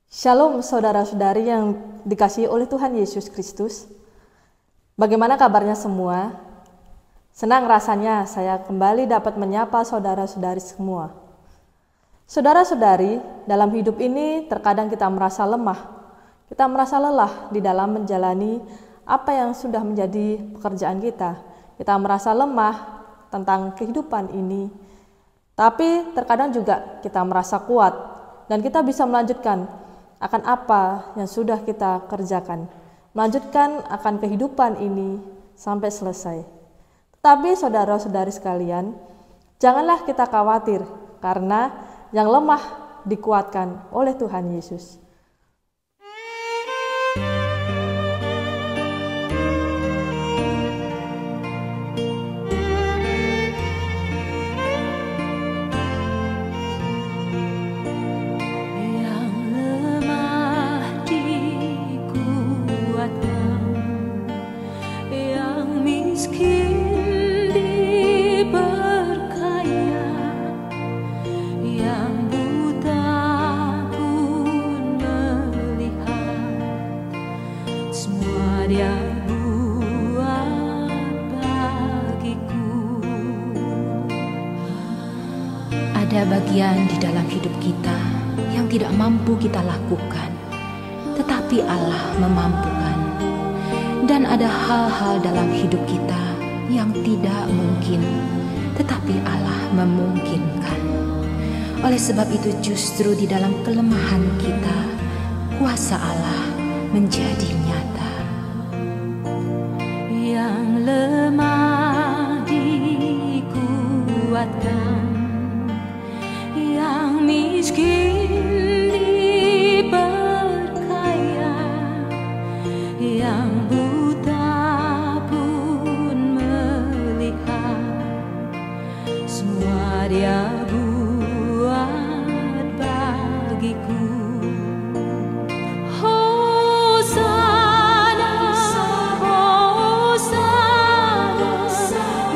Shalom saudara-saudari yang dikasihi oleh Tuhan Yesus Kristus. Bagaimana kabarnya semua? Senang rasanya saya kembali dapat menyapa saudara-saudari semua. Saudara-saudari, dalam hidup ini terkadang kita merasa lemah. Kita merasa lelah di dalam menjalani apa yang sudah menjadi pekerjaan kita. Kita merasa lemah tentang kehidupan ini. Tapi terkadang juga kita merasa kuat dan kita bisa melanjutkan akan apa yang sudah kita kerjakan, melanjutkan akan kehidupan ini sampai selesai. Tetapi saudara-saudari sekalian, janganlah kita khawatir karena yang lemah dikuatkan oleh Tuhan Yesus. Ada bagian di dalam hidup kita yang tidak mampu kita lakukan, tetapi Allah memampukan. Dan ada hal-hal dalam hidup kita yang tidak mungkin, tetapi Allah memungkinkan. Oleh sebab itu justru di dalam kelemahan kita, kuasa Allah menjadi nyata. Yang lemah dikuatkan, yang miskin diperkaya, yang buta pun melihat, semua Dia buat bagiku. Hosana, Hosana,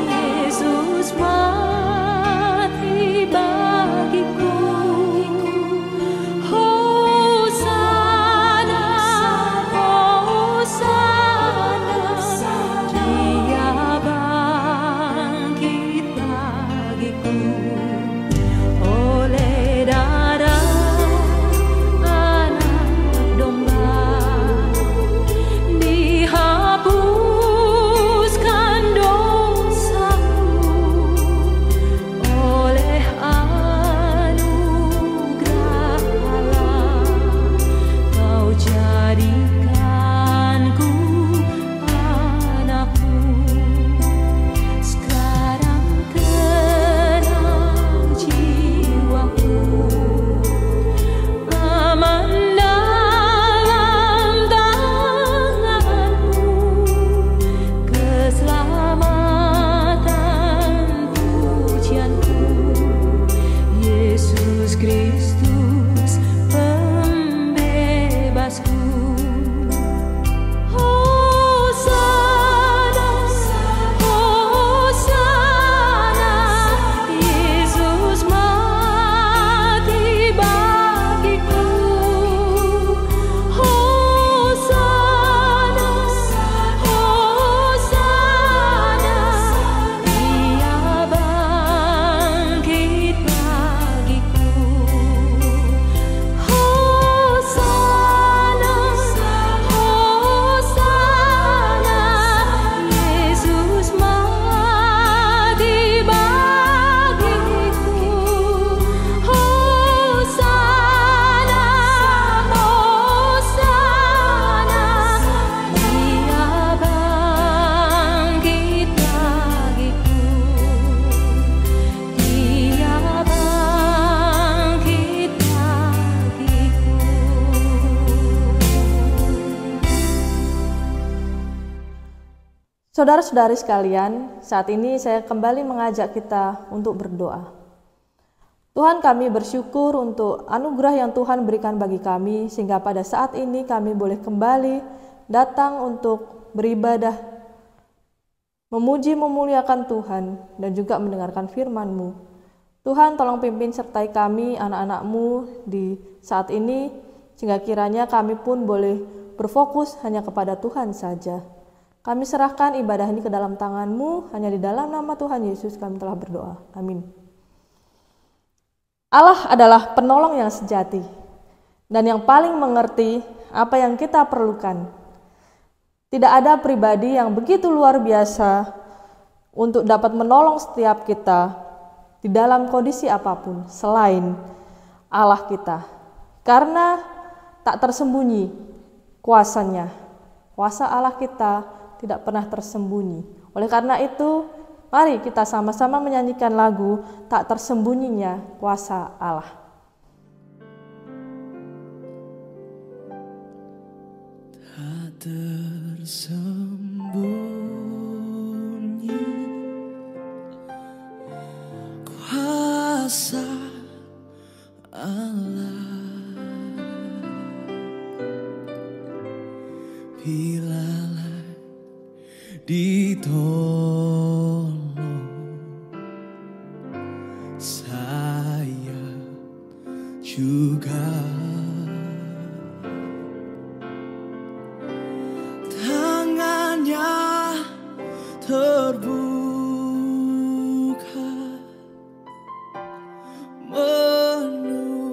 Yesus mati bagiku. Hosana, Hosana, Dia bangkit bagiku. Oleh darah anak domba dihapuskan dosaku, oleh anugerah Allah Kau jadikanku anakmu. Sekarang tenang jiwaku, aman dalam tanganmu. Keselamatan pujianku, Yesus Kristus pembebasku. Hosana, Hosana, Yesus mati bagiku. Hosana, Hosana, Dia bangkit bagiku. Hosana, Hosana, Yesus mati bagiku. Hosana, Hosana, Dia bangkit bagiku. Dia bangkit bagiku. Saudara-saudari sekalian, saat ini saya kembali mengajak kita untuk berdoa. Tuhan, kami bersyukur untuk anugerah yang Tuhan berikan bagi kami, sehingga pada saat ini kami boleh kembali datang untuk beribadah, memuji memuliakan Tuhan, dan juga mendengarkan firman-Mu. Tuhan, tolong pimpin sertai kami, anak-anak-Mu di saat ini, sehingga kiranya kami pun boleh berfokus hanya kepada Tuhan saja. Kami serahkan ibadah ini ke dalam tangan-Mu, hanya di dalam nama Tuhan Yesus kami telah berdoa. Amin. Allah adalah penolong yang sejati dan yang paling mengerti apa yang kita perlukan. Tidak ada pribadi yang begitu luar biasa untuk dapat menolong setiap kita di dalam kondisi apapun selain Allah kita. Karena tak tersembunyi kuasanya. Kuasa Allah kita tidak pernah tersembunyi. Oleh karena itu, mari kita sama-sama menyanyikan lagu Tak Tersembunyinya Kuasa Allah. Tak tersembunyi kuasa Allah, bilalah ditolong saya juga. Tangannya terbuka menunggulah,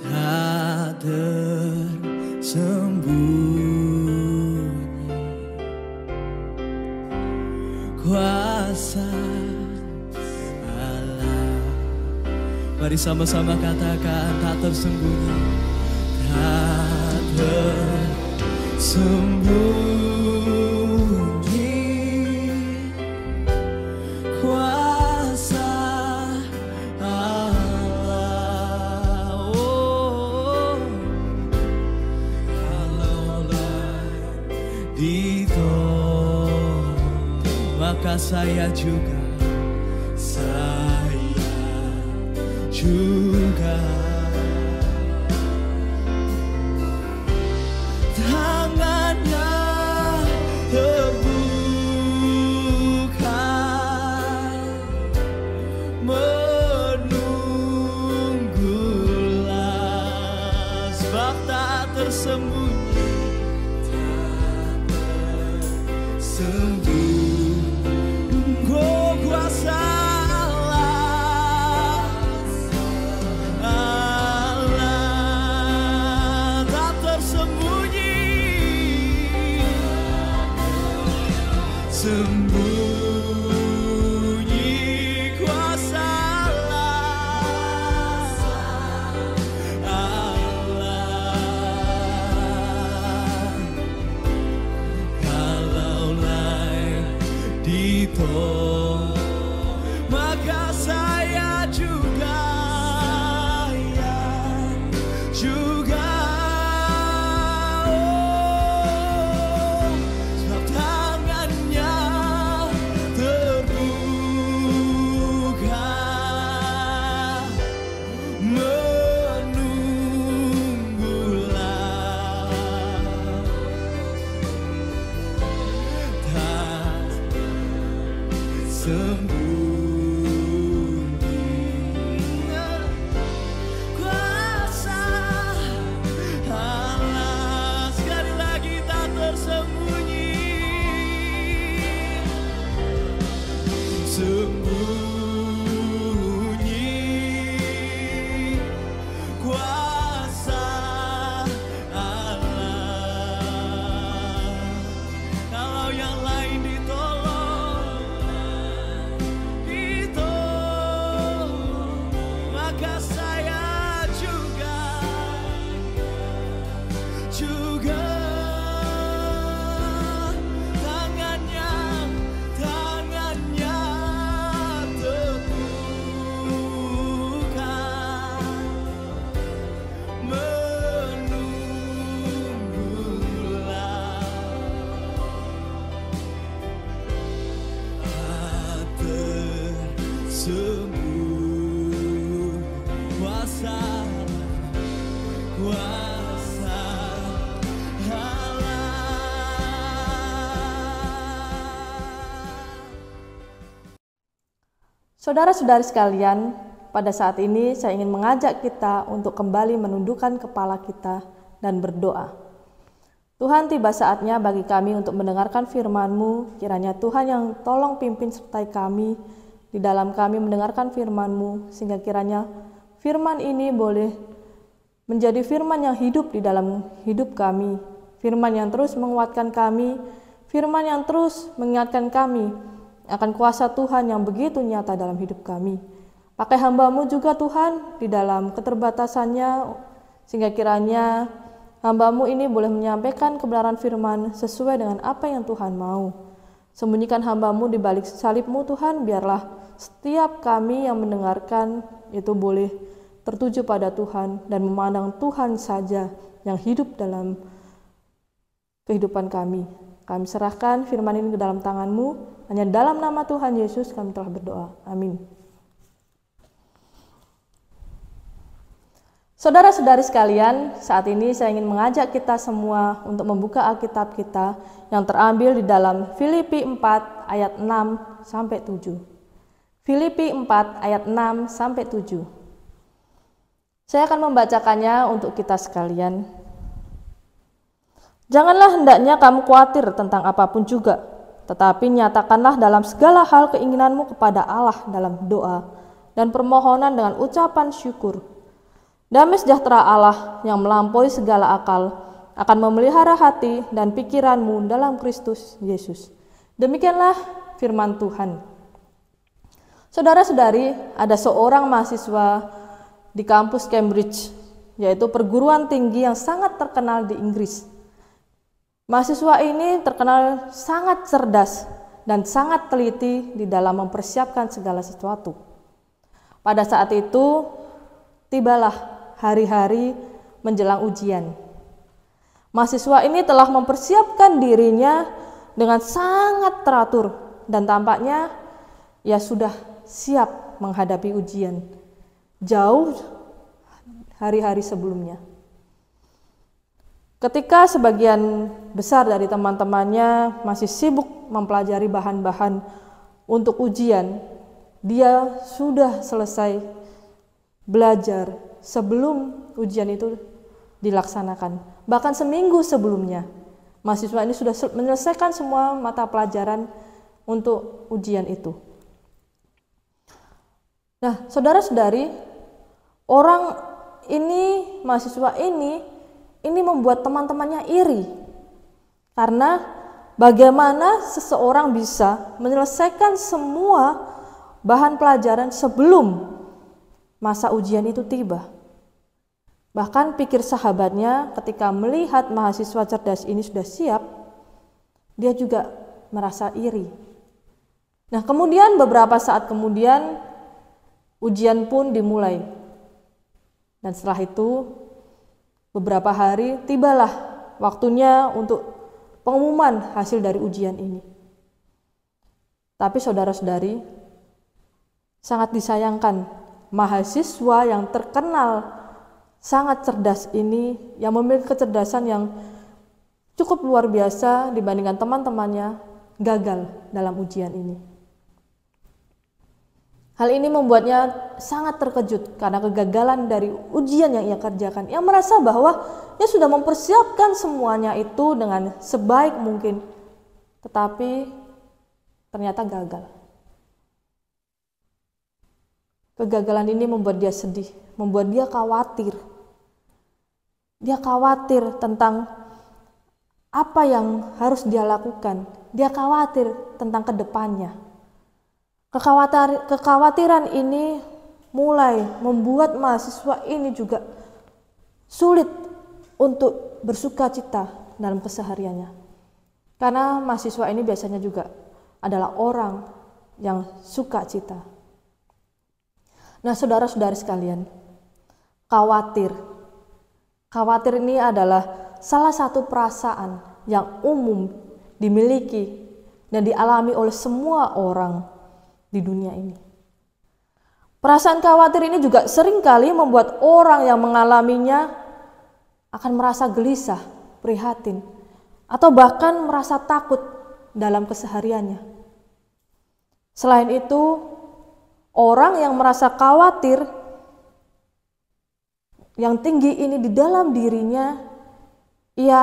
tak tersembunyi kuasa Allah. Mari sama-sama katakan tak tersembunyi, tak tersembunyi kuasa Allah. Oh, kalaulah ditolong, maka saya juga tangannya terbuka menunggulah, sebab tak tersembunyi, tak tersembunyi kuasa sembunyi kuasa Allah. Kalaulah ditolong, maka saya juga juga. Saudara-saudari sekalian, pada saat ini saya ingin mengajak kita untuk kembali menundukkan kepala kita dan berdoa. Tuhan, tiba saatnya bagi kami untuk mendengarkan firman-Mu. Kiranya Tuhan yang tolong pimpin sertai kami di dalam kami mendengarkan firman-Mu, sehingga kiranya firman ini boleh menjadi firman yang hidup di dalam hidup kami, firman yang terus menguatkan kami, firman yang terus mengingatkan kami akan kuasa Tuhan yang begitu nyata dalam hidup kami. Pakai hamba-Mu juga Tuhan di dalam keterbatasannya, sehingga kiranya hamba-Mu ini boleh menyampaikan kebenaran firman sesuai dengan apa yang Tuhan mau. Sembunyikan hamba-Mu di balik salib-Mu Tuhan, biarlah setiap kami yang mendengarkan itu boleh tertuju pada Tuhan dan memandang Tuhan saja yang hidup dalam kehidupan kami. Kami serahkan firman ini ke dalam tangan-Mu. Hanya dalam nama Tuhan Yesus kami telah berdoa. Amin. Saudara-saudari sekalian, saat ini saya ingin mengajak kita semua untuk membuka Alkitab kita yang terambil di dalam Filipi 4 ayat 6 sampai 7. Filipi 4 ayat 6 sampai 7. Saya akan membacakannya untuk kita sekalian. Janganlah hendaknya kamu khawatir tentang apapun juga, tetapi nyatakanlah dalam segala hal keinginanmu kepada Allah dalam doa dan permohonan dengan ucapan syukur. Damai sejahtera Allah yang melampaui segala akal akan memelihara hati dan pikiranmu dalam Kristus Yesus. Demikianlah firman Tuhan. Saudara-saudari, ada seorang mahasiswa di kampus Cambridge, yaitu perguruan tinggi yang sangat terkenal di Inggris. Mahasiswa ini terkenal sangat cerdas dan sangat teliti di dalam mempersiapkan segala sesuatu. Pada saat itu, tibalah hari-hari menjelang ujian. Mahasiswa ini telah mempersiapkan dirinya dengan sangat teratur dan tampaknya ia sudah siap menghadapi ujian jauh hari-hari sebelumnya. Ketika sebagian besar dari teman-temannya masih sibuk mempelajari bahan-bahan untuk ujian, dia sudah selesai belajar sebelum ujian itu dilaksanakan. Bahkan seminggu sebelumnya, mahasiswa ini sudah menyelesaikan semua mata pelajaran untuk ujian itu. Nah, saudara-saudari, mahasiswa ini membuat teman-temannya iri. Karena bagaimana seseorang bisa menyelesaikan semua bahan pelajaran sebelum masa ujian itu tiba. Bahkan pikir sahabatnya ketika melihat mahasiswa cerdas ini sudah siap, dia juga merasa iri. Nah, kemudian beberapa saat kemudian ujian pun dimulai. Dan setelah itu beberapa hari tibalah waktunya untuk pengumuman hasil dari ujian ini. Tapi saudara-saudari, sangat disayangkan mahasiswa yang terkenal sangat cerdas ini, yang memiliki kecerdasan yang cukup luar biasa dibandingkan teman-temannya, gagal dalam ujian ini. Hal ini membuatnya sangat terkejut karena kegagalan dari ujian yang ia kerjakan. Ia merasa bahwa ia sudah mempersiapkan semuanya itu dengan sebaik mungkin, tetapi ternyata gagal. Kegagalan ini membuat dia sedih, membuat dia khawatir. Dia khawatir tentang apa yang harus dia lakukan. Dia khawatir tentang kedepannya. Kekhawatiran ini mulai membuat mahasiswa ini juga sulit untuk bersukacita dalam kesehariannya. Karena mahasiswa ini biasanya juga adalah orang yang sukacita. Nah, saudara-saudari sekalian, khawatir ini adalah salah satu perasaan yang umum dimiliki dan dialami oleh semua orang di dunia ini. Perasaan khawatir ini juga seringkali membuat orang yang mengalaminya akan merasa gelisah, prihatin, atau bahkan merasa takut dalam kesehariannya. Selain itu, Orang yang merasa khawatir yang tinggi ini di dalam dirinya, ia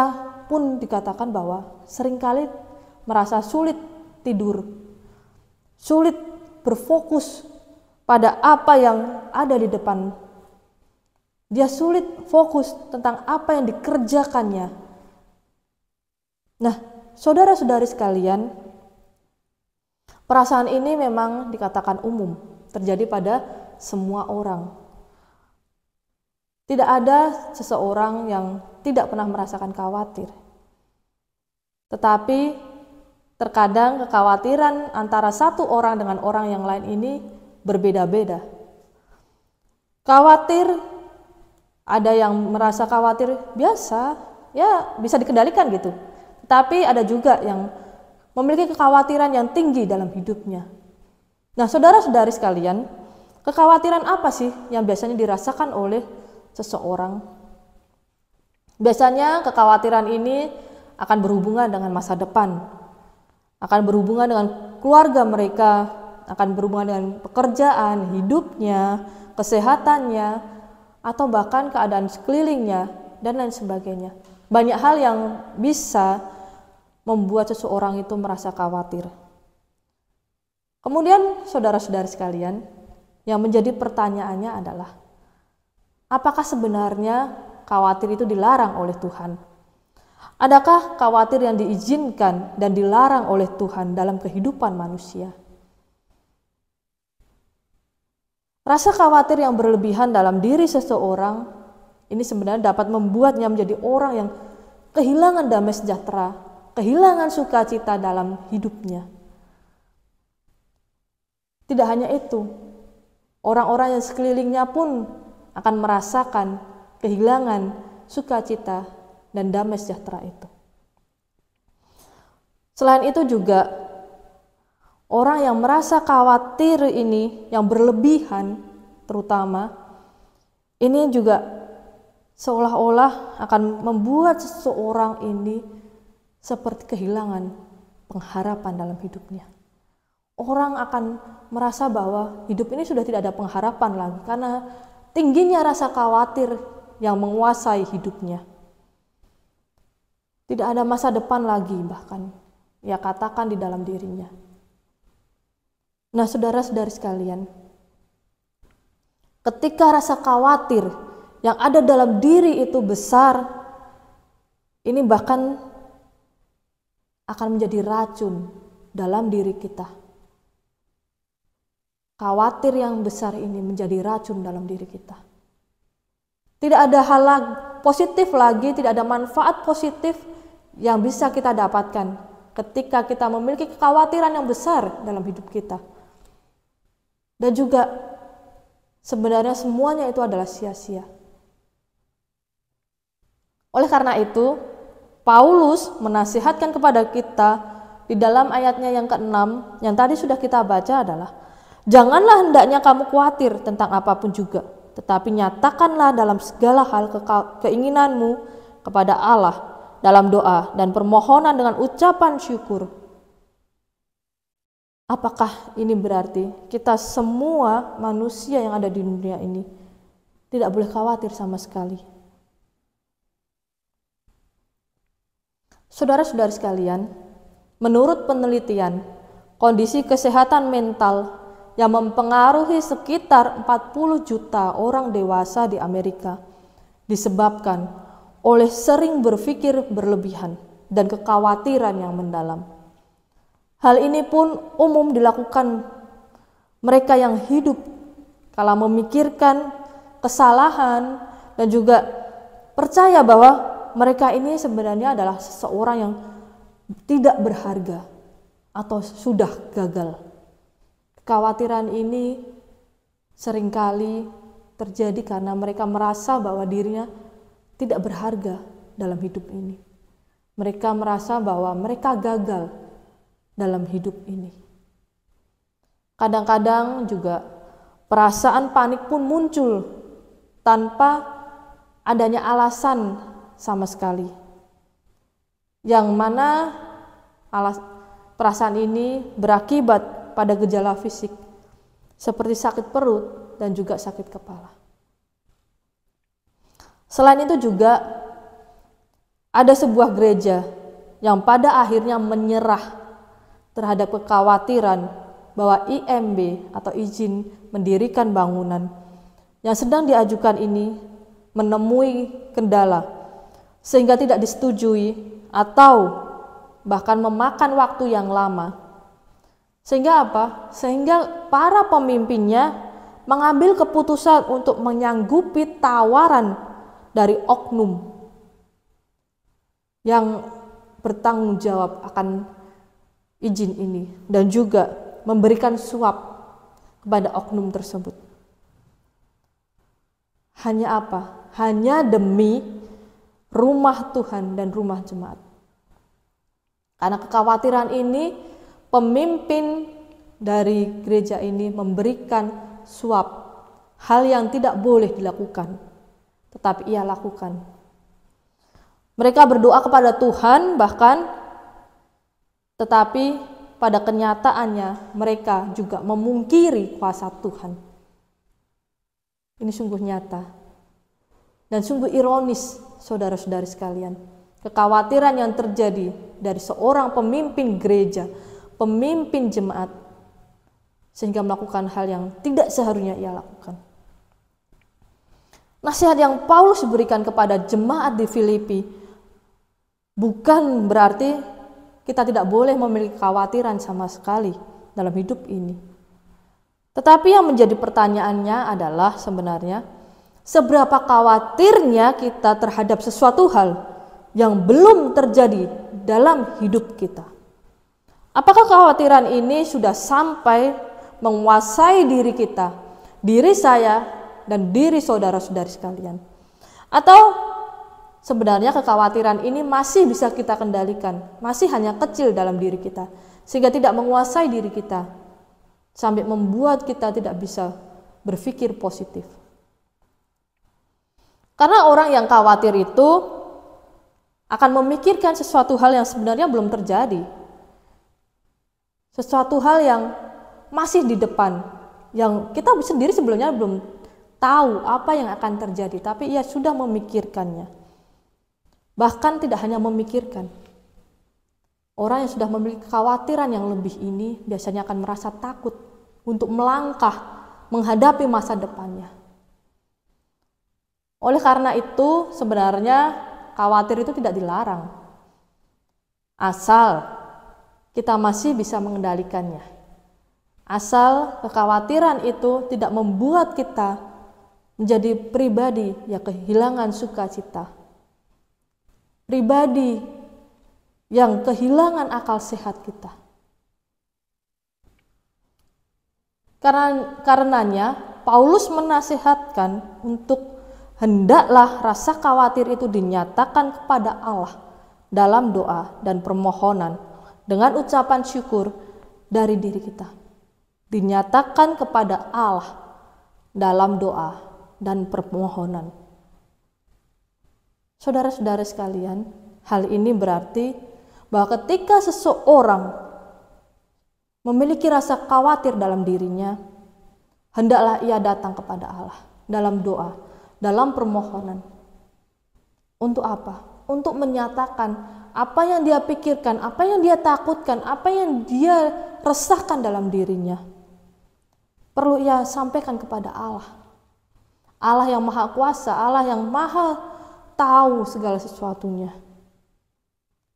pun dikatakan bahwa seringkali merasa sulit tidur, sulit berfokus pada apa yang ada di depan. Dia sulit fokus tentang apa yang dikerjakannya. Nah, saudara-saudari sekalian, perasaan ini memang dikatakan umum, terjadi pada semua orang. Tidak ada seseorang yang tidak pernah merasakan khawatir. Tetapi terkadang kekhawatiran antara satu orang dengan orang yang lain ini berbeda-beda. Khawatir, ada yang merasa khawatir biasa, ya bisa dikendalikan gitu. Tapi ada juga yang memiliki kekhawatiran yang tinggi dalam hidupnya. Nah, saudara-saudari sekalian, kekhawatiran apa sih yang biasanya dirasakan oleh seseorang? Biasanya kekhawatiran ini akan berhubungan dengan masa depan, akan berhubungan dengan keluarga mereka, akan berhubungan dengan pekerjaan, hidupnya, kesehatannya, atau bahkan keadaan sekelilingnya, dan lain sebagainya. Banyak hal yang bisa membuat seseorang itu merasa khawatir. Kemudian saudara-saudari sekalian, yang menjadi pertanyaannya adalah, apakah sebenarnya khawatir itu dilarang oleh Tuhan? Adakah khawatir yang diizinkan dan dilarang oleh Tuhan dalam kehidupan manusia? Rasa khawatir yang berlebihan dalam diri seseorang ini sebenarnya dapat membuatnya menjadi orang yang kehilangan damai sejahtera, kehilangan sukacita dalam hidupnya. Tidak hanya itu, orang-orang yang sekelilingnya pun akan merasakan kehilangan sukacita dan damai sejahtera itu. Selain itu juga, orang yang merasa khawatir ini yang berlebihan terutama, ini juga seolah-olah akan membuat seseorang ini seperti kehilangan pengharapan dalam hidupnya. Orang akan merasa bahwa hidup ini sudah tidak ada pengharapan lagi karena tingginya rasa khawatir yang menguasai hidupnya. Tidak ada masa depan lagi, bahkan ia katakan di dalam dirinya. Nah, saudara-saudari sekalian, ketika rasa khawatir yang ada dalam diri itu besar, ini bahkan akan menjadi racun dalam diri kita. Khawatir yang besar ini menjadi racun dalam diri kita. Tidak ada hal positif lagi, tidak ada manfaat positif yang bisa kita dapatkan ketika kita memiliki kekhawatiran yang besar dalam hidup kita. Dan juga sebenarnya semuanya itu adalah sia-sia. Oleh karena itu, Paulus menasihatkan kepada kita di dalam ayatnya yang ke-6 yang tadi sudah kita baca adalah, janganlah hendaknya kamu khawatir tentang apapun juga, tetapi nyatakanlah dalam segala hal keinginanmu kepada Allah dalam doa dan permohonan dengan ucapan syukur. Apakah ini berarti kita semua manusia yang ada di dunia ini tidak boleh khawatir sama sekali? Saudara-saudari sekalian, menurut penelitian, kondisi kesehatan mental yang mempengaruhi sekitar 40 juta orang dewasa di Amerika disebabkan oleh sering berpikir berlebihan dan kekhawatiran yang mendalam. Hal ini pun umum dilakukan mereka yang hidup kala memikirkan kesalahan dan juga percaya bahwa mereka ini sebenarnya adalah seseorang yang tidak berharga atau sudah gagal. Kekhawatiran ini seringkali terjadi karena mereka merasa bahwa dirinya tidak berharga dalam hidup ini. Mereka merasa bahwa mereka gagal dalam hidup ini. Kadang-kadang juga perasaan panik pun muncul tanpa adanya alasan sama sekali. Yang mana perasaan ini berakibat pada gejala fisik seperti sakit perut dan juga sakit kepala. Selain itu juga ada sebuah gereja yang pada akhirnya menyerah terhadap kekhawatiran bahwa IMB atau izin mendirikan bangunan yang sedang diajukan ini menemui kendala sehingga tidak disetujui atau bahkan memakan waktu yang lama. Sehingga apa? Sehingga para pemimpinnya mengambil keputusan untuk menyanggupi tawaran dari oknum yang bertanggung jawab akan izin ini dan juga memberikan suap kepada oknum tersebut. Hanya apa? Hanya demi rumah Tuhan dan rumah jemaat. Karena kekhawatiran ini, pemimpin dari gereja ini memberikan suap, hal yang tidak boleh dilakukan, tetapi ia lakukan. Mereka berdoa kepada Tuhan bahkan, tetapi pada kenyataannya mereka juga memungkiri kuasa Tuhan. Ini sungguh nyata dan sungguh ironis, saudara-saudari sekalian. Kekhawatiran yang terjadi dari seorang pemimpin gereja, pemimpin jemaat, sehingga melakukan hal yang tidak seharusnya ia lakukan. Nasihat yang Paulus berikan kepada jemaat di Filipi bukan berarti kita tidak boleh memiliki kekhawatiran sama sekali dalam hidup ini. Tetapi yang menjadi pertanyaannya adalah sebenarnya seberapa khawatirnya kita terhadap sesuatu hal yang belum terjadi dalam hidup kita. Apakah kekhawatiran ini sudah sampai menguasai diri kita, diri saya, dan diri saudara-saudari sekalian? Atau sebenarnya kekhawatiran ini masih bisa kita kendalikan, masih hanya kecil dalam diri kita, sehingga tidak menguasai diri kita, sampai membuat kita tidak bisa berpikir positif. Karena orang yang khawatir itu akan memikirkan sesuatu hal yang sebenarnya belum terjadi. Sesuatu hal yang masih di depan, yang kita sendiri sebelumnya belum tahu apa yang akan terjadi, tapi ia sudah memikirkannya. Bahkan tidak hanya memikirkan. Orang yang sudah memiliki kekhawatiran yang lebih ini biasanya akan merasa takut untuk melangkah menghadapi masa depannya. Oleh karena itu sebenarnya khawatir itu tidak dilarang, asal kita masih bisa mengendalikannya. Asal kekhawatiran itu tidak membuat kita menjadi pribadi yang kehilangan sukacita, pribadi yang kehilangan akal sehat kita. Karenanya Paulus menasihatkan untuk hendaklah rasa khawatir itu dinyatakan kepada Allah dalam doa dan permohonan dengan ucapan syukur dari diri kita. Dinyatakan kepada Allah dalam doa dan permohonan. Saudara-saudara sekalian, hal ini berarti bahwa ketika seseorang memiliki rasa khawatir dalam dirinya, hendaklah ia datang kepada Allah dalam doa, dalam permohonan. Untuk apa? Untuk menyatakan apa yang dia pikirkan, apa yang dia takutkan, apa yang dia resahkan dalam dirinya. Perlu ia sampaikan kepada Allah. Allah yang maha kuasa, Allah yang maha tahu segala sesuatunya.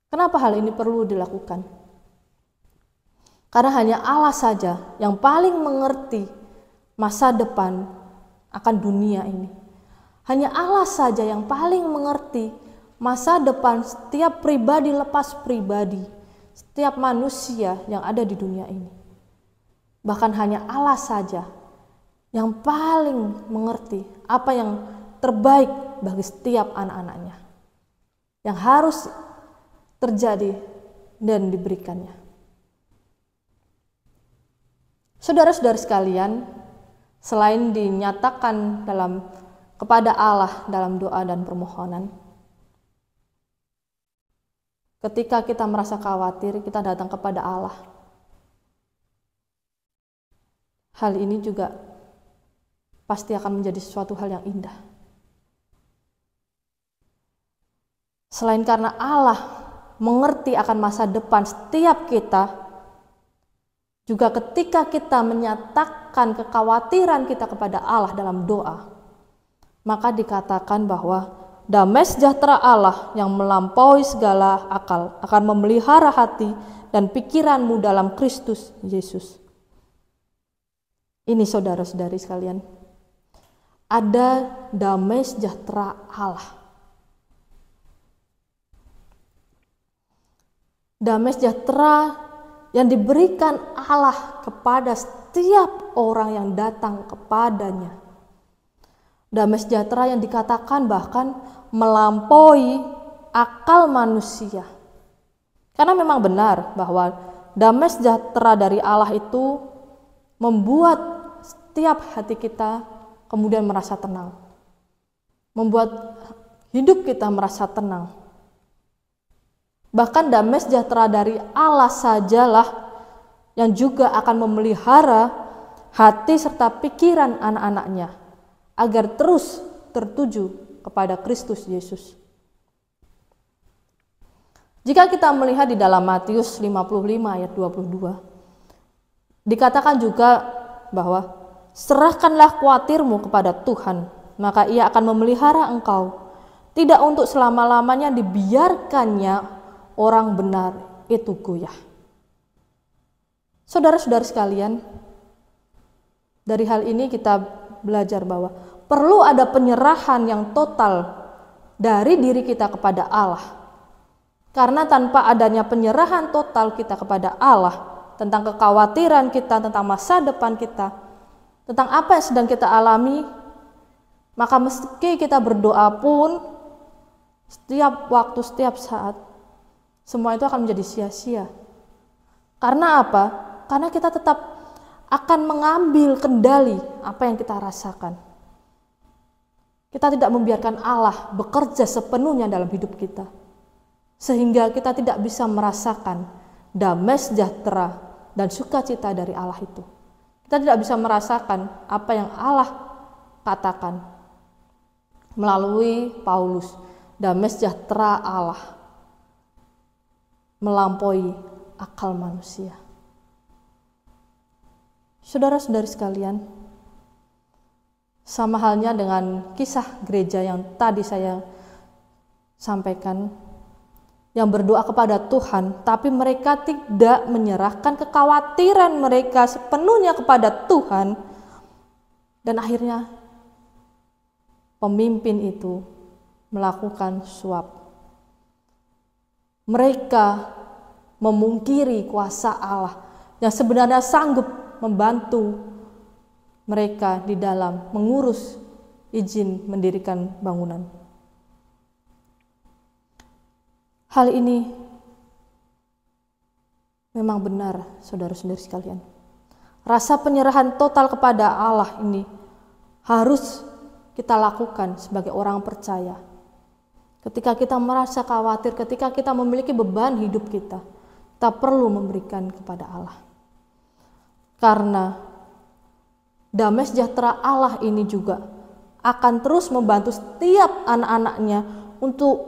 Kenapa hal ini perlu dilakukan? Karena hanya Allah saja yang paling mengerti masa depan akan dunia ini. Hanya Allah saja yang paling mengerti masa depan setiap pribadi lepas pribadi, setiap manusia yang ada di dunia ini. Bahkan hanya Allah saja yang paling mengerti apa yang terbaik bagi setiap anak-anaknya, yang harus terjadi dan diberikannya. Saudara-saudara sekalian, selain dinyatakan kepada Allah dalam doa dan permohonan, ketika kita merasa khawatir, kita datang kepada Allah. hal ini juga pasti akan menjadi sesuatu hal yang indah. Selain karena Allah mengerti akan masa depan setiap kita, juga ketika kita menyatakan kekhawatiran kita kepada Allah dalam doa, maka dikatakan bahwa damai sejahtera Allah yang melampaui segala akal akan memelihara hati dan pikiranmu dalam Kristus Yesus. Ini saudara-saudari sekalian, ada damai sejahtera Allah. Damai sejahtera yang diberikan Allah kepada setiap orang yang datang kepadanya. Damai sejahtera yang dikatakan bahkan melampaui akal manusia. Karena memang benar bahwa damai sejahtera dari Allah itu membuat setiap hati kita kemudian merasa tenang. Membuat hidup kita merasa tenang. Bahkan damai sejahtera dari Allah sajalah yang juga akan memelihara hati serta pikiran anak-anaknya agar terus tertuju kepada Kristus Yesus. Jika kita melihat di dalam Matius 55 ayat 22, dikatakan juga bahwa serahkanlah khawatirmu kepada Tuhan, maka Ia akan memelihara engkau. Tidak untuk selama-lamanya dibiarkannya orang benar itu goyah. Saudara-saudara sekalian, dari hal ini kita belajar bahwa perlu ada penyerahan yang total dari diri kita kepada Allah. Karena tanpa adanya penyerahan total kita kepada Allah tentang kekhawatiran kita, tentang masa depan kita, tentang apa yang sedang kita alami, maka meski kita berdoa pun setiap waktu, setiap saat, semua itu akan menjadi sia-sia. Karena apa? Karena kita tetap akan mengambil kendali apa yang kita rasakan. Kita tidak membiarkan Allah bekerja sepenuhnya dalam hidup kita, sehingga kita tidak bisa merasakan damai sejahtera dan sukacita dari Allah itu. Kita tidak bisa merasakan apa yang Allah katakan melalui Paulus, damai sejahtera Allah melampaui akal manusia. Saudara-saudari sekalian, sama halnya dengan kisah gereja yang tadi saya sampaikan, yang berdoa kepada Tuhan, tapi mereka tidak menyerahkan kekhawatiran mereka sepenuhnya kepada Tuhan, dan akhirnya pemimpin itu melakukan suap. Mereka memungkiri kuasa Allah yang sebenarnya sanggup membantu mereka di dalam mengurus izin mendirikan bangunan. Hal ini memang benar, saudara-saudari sekalian. Rasa penyerahan total kepada Allah ini harus kita lakukan sebagai orang percaya. Ketika kita merasa khawatir, ketika kita memiliki beban hidup kita perlu memberikan kepada Allah. Karena damai sejahtera Allah ini juga akan terus membantu setiap anak-anaknya untuk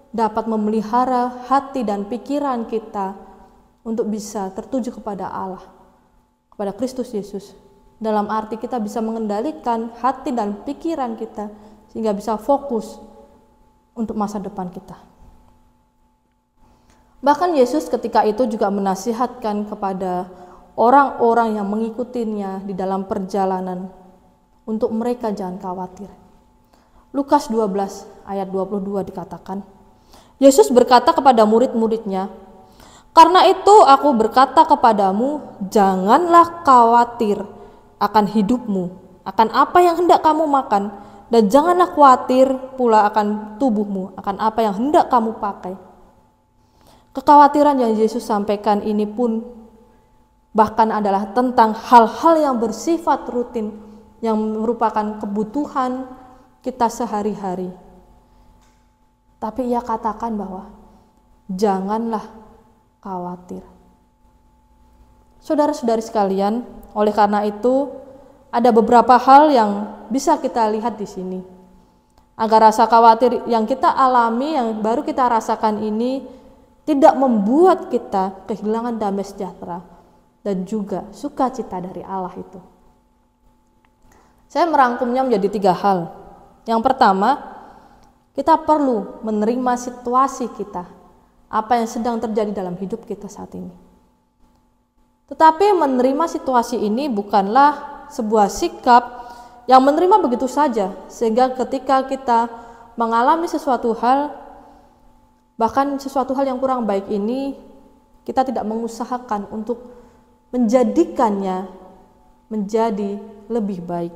dapat memelihara hati dan pikiran kita untuk bisa tertuju kepada Allah, kepada Kristus Yesus. Dalam arti kita bisa mengendalikan hati dan pikiran kita sehingga bisa fokus untuk masa depan kita. Bahkan Yesus ketika itu juga menasihatkan kepada orang-orang yang mengikutinya di dalam perjalanan untuk mereka jangan khawatir. Lukas 12 ayat 22 dikatakan, Yesus berkata kepada murid-muridnya, "Karena itu aku berkata kepadamu, janganlah khawatir akan hidupmu, akan apa yang hendak kamu makan, dan janganlah khawatir pula akan tubuhmu, akan apa yang hendak kamu pakai." Kekhawatiran yang Yesus sampaikan ini pun bahkan adalah tentang hal-hal yang bersifat rutin, yang merupakan kebutuhan kita sehari-hari. Tapi ia katakan bahwa janganlah khawatir. Saudara-saudari sekalian, Oleh karena itu, ada beberapa hal yang bisa kita lihat di sini. Agar rasa khawatir yang kita alami, yang baru kita rasakan ini tidak membuat kita kehilangan damai sejahtera dan juga sukacita dari Allah itu. Saya merangkumnya menjadi 3 hal. Yang pertama, kita perlu menerima situasi kita, apa yang sedang terjadi dalam hidup kita saat ini. Tetapi menerima situasi ini bukanlah sebuah sikap yang menerima begitu saja, sehingga ketika kita mengalami sesuatu hal, bahkan sesuatu hal yang kurang baik ini, kita tidak mengusahakan untuk menjadikannya menjadi lebih baik.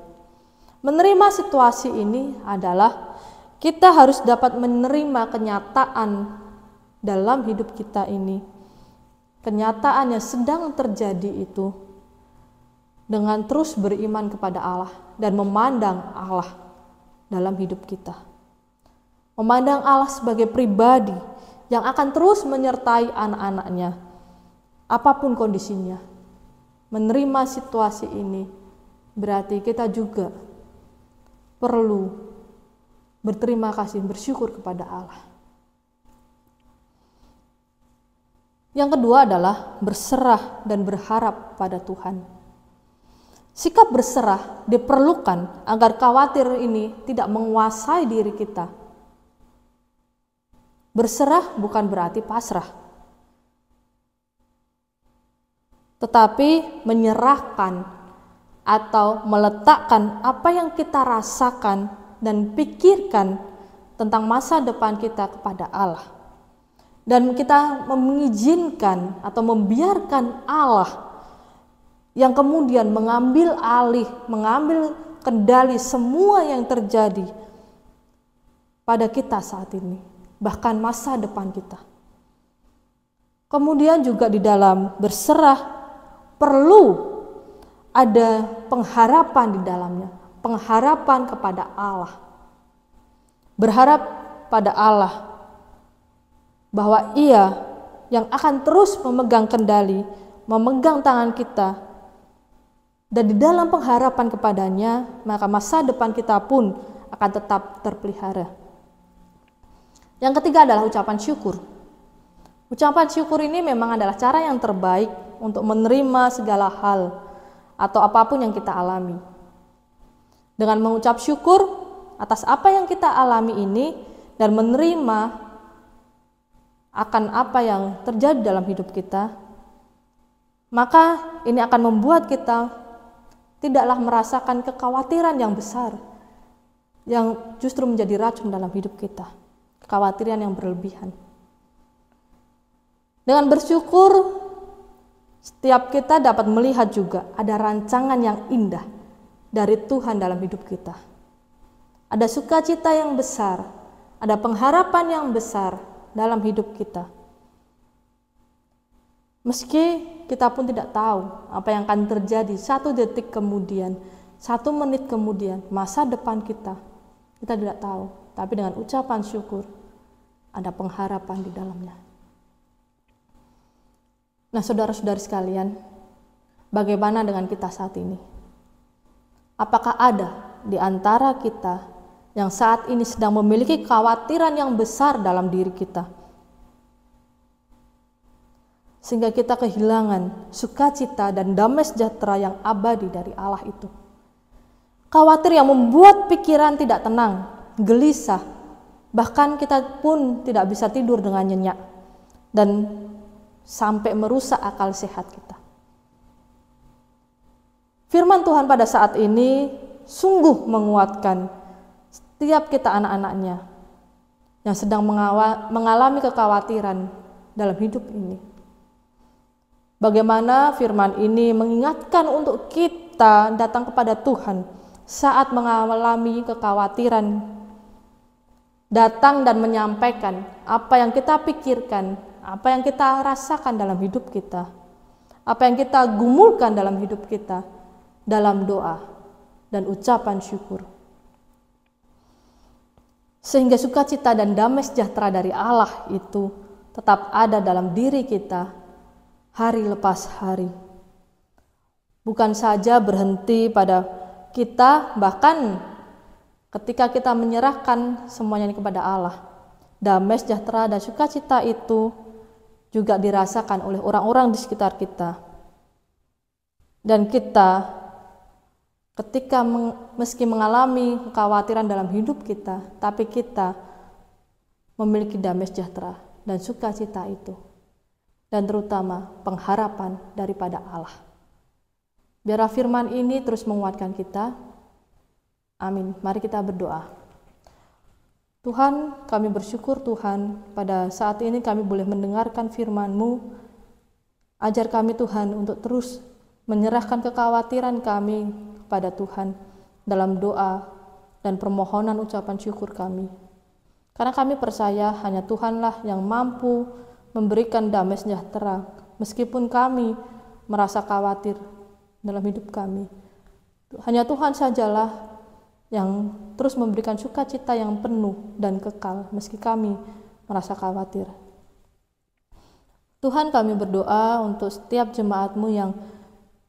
Menerima situasi ini adalah kita harus dapat menerima kenyataan dalam hidup kita ini. Kenyataan yang sedang terjadi itu dengan terus beriman kepada Allah dan memandang Allah dalam hidup kita. Memandang Allah sebagai pribadi yang akan terus menyertai anak-anaknya apapun kondisinya. Menerima situasi ini berarti kita juga perlu berterima kasih, bersyukur kepada Allah. Yang kedua adalah berserah dan berharap pada Tuhan. Sikap berserah diperlukan agar khawatir ini tidak menguasai diri kita. Berserah bukan berarti pasrah, tetapi menyerahkan atau meletakkan apa yang kita rasakan dan pikirkan tentang masa depan kita kepada Allah. Dan kita mengizinkan atau membiarkan Allah yang kemudian mengambil alih, mengambil kendali semua yang terjadi pada kita saat ini, bahkan masa depan kita. Kemudian juga di dalam berserah perlu ada pengharapan di dalamnya, pengharapan kepada Allah. Berharap pada Allah bahwa Ia yang akan terus memegang kendali, memegang tangan kita, dan di dalam pengharapan kepadanya, maka masa depan kita pun akan tetap terpelihara. Yang ketiga adalah ucapan syukur. Ucapan syukur ini memang adalah cara yang terbaik untuk menerima segala hal atau apapun yang kita alami. Dengan mengucap syukur atas apa yang kita alami ini dan menerima akan apa yang terjadi dalam hidup kita, maka ini akan membuat kita tidaklah merasakan kekhawatiran yang besar yang justru menjadi racun dalam hidup kita, kekhawatiran yang berlebihan. Dengan bersyukur, setiap kita dapat melihat juga ada rancangan yang indah dari Tuhan dalam hidup kita. Ada sukacita yang besar, ada pengharapan yang besar dalam hidup kita. Meski kita pun tidak tahu apa yang akan terjadi 1 detik kemudian, 1 menit kemudian, masa depan kita tidak tahu. Tapi dengan ucapan syukur, ada pengharapan di dalamnya. Nah, saudara-saudari sekalian, bagaimana dengan kita saat ini? Apakah ada di antara kita yang saat ini sedang memiliki kekhawatiran yang besar dalam diri kita, sehingga kita kehilangan sukacita dan damai sejahtera yang abadi dari Allah itu? Khawatir yang membuat pikiran tidak tenang, gelisah, bahkan kita pun tidak bisa tidur dengan nyenyak, dan sampai merusak akal sehat kita. Firman Tuhan pada saat ini sungguh menguatkan setiap kita anak-anaknya yang sedang mengalami kekhawatiran dalam hidup ini. Bagaimana firman ini mengingatkan untuk kita datang kepada Tuhan saat mengalami kekhawatiran, datang dan menyampaikan apa yang kita pikirkan, apa yang kita rasakan dalam hidup kita, apa yang kita gumulkan dalam hidup kita, dalam doa dan ucapan syukur. Sehingga sukacita dan damai sejahtera dari Allah itu tetap ada dalam diri kita hari lepas hari. bukan saja berhenti pada kita, bahkan ketika kita menyerahkan semuanya ini kepada Allah, damai sejahtera dan sukacita itu juga dirasakan oleh orang-orang di sekitar kita. Dan kita ketika meski mengalami kekhawatiran dalam hidup kita, tapi kita memiliki damai sejahtera dan sukacita itu, dan terutama pengharapan daripada Allah. Biarlah firman ini terus menguatkan kita. Amin. Mari kita berdoa. Tuhan, kami bersyukur Tuhan, pada saat ini kami boleh mendengarkan firman-Mu. Ajar kami Tuhan untuk terus menyerahkan kekhawatiran kami kepada Tuhan dalam doa dan permohonan ucapan syukur kami. Karena kami percaya hanya Tuhanlah yang mampu memberikan damai sejahtera meskipun kami merasa khawatir dalam hidup kami. Hanya Tuhan sajalah yang terus memberikan sukacita yang penuh dan kekal meski kami merasa khawatir. Tuhan, kami berdoa untuk setiap jemaat-Mu yang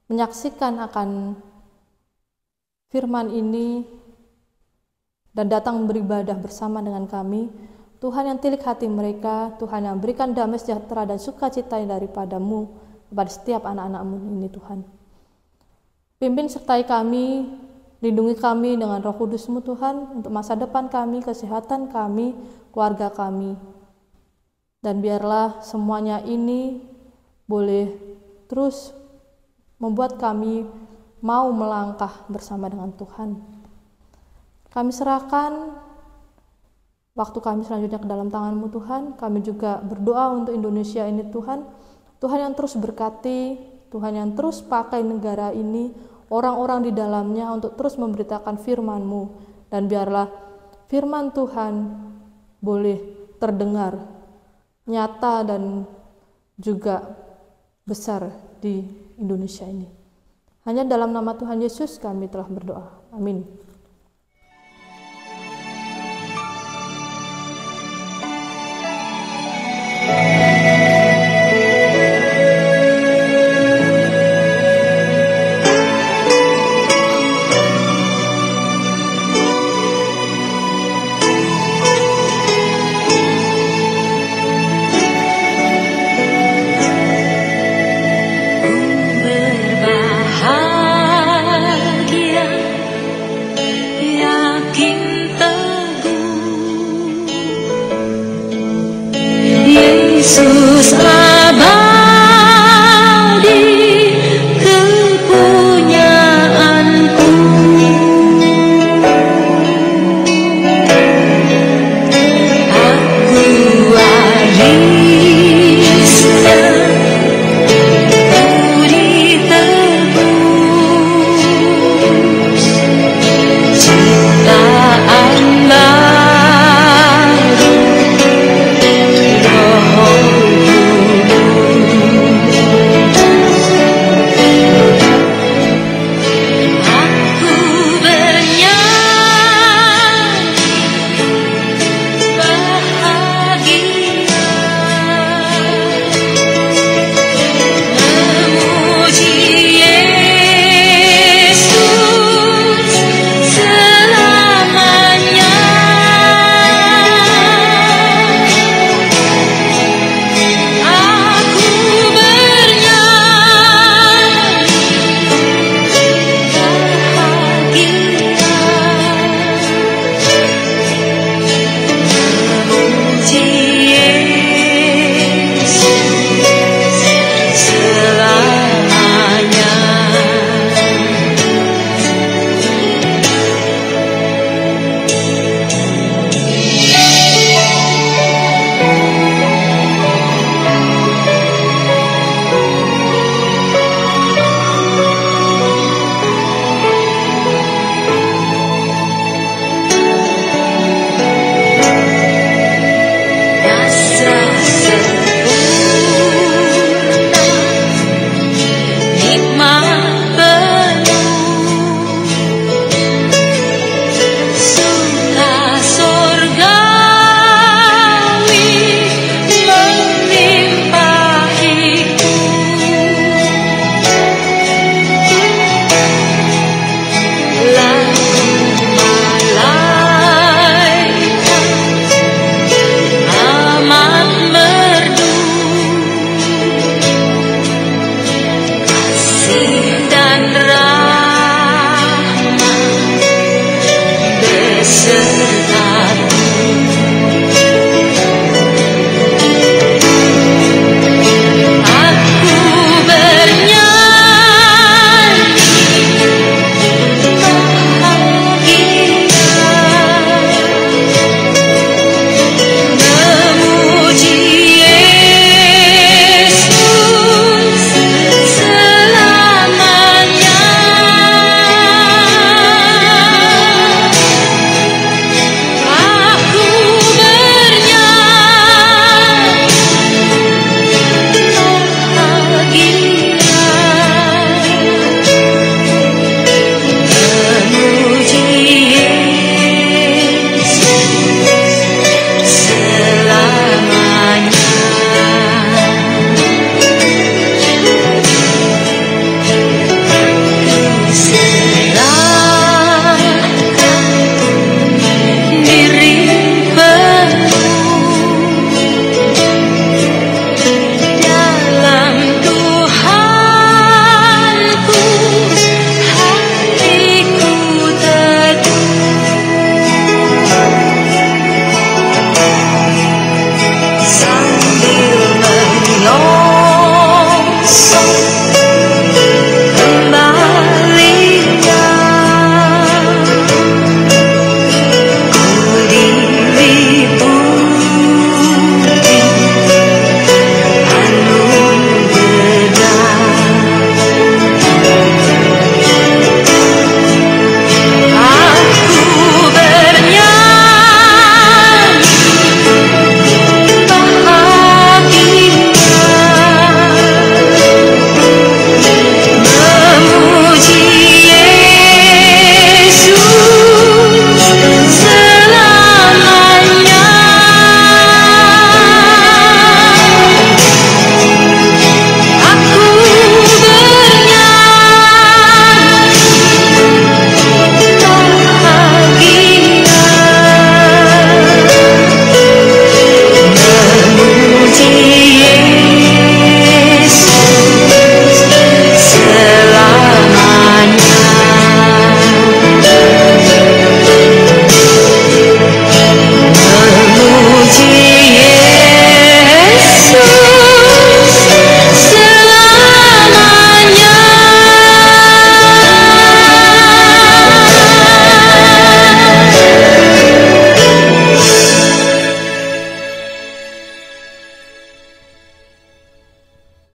menyaksikan akan firman ini dan datang beribadah bersama dengan kami. Tuhan yang tilik hati mereka, Tuhan yang berikan damai sejahtera dan sukacita daripada-Mu kepada setiap anak-anak-Mu ini Tuhan. Pimpin sertai kami, lindungi kami dengan Roh Kudus-Mu Tuhan untuk masa depan kami, kesehatan kami, keluarga kami. Dan biarlah semuanya ini boleh terus membuat kami mau melangkah bersama dengan Tuhan. Kami serahkan waktu kami selanjutnya ke dalam tangan-Mu Tuhan. Kami juga berdoa untuk Indonesia ini Tuhan. Tuhan yang terus berkati, Tuhan yang terus pakai negara ini, orang-orang di dalamnya untuk terus memberitakan firman-Mu. Dan biarlah firman Tuhan boleh terdengar, nyata dan juga besar di Indonesia ini. Hanya dalam nama Tuhan Yesus kami telah berdoa. Amin. Berbahagia, yakin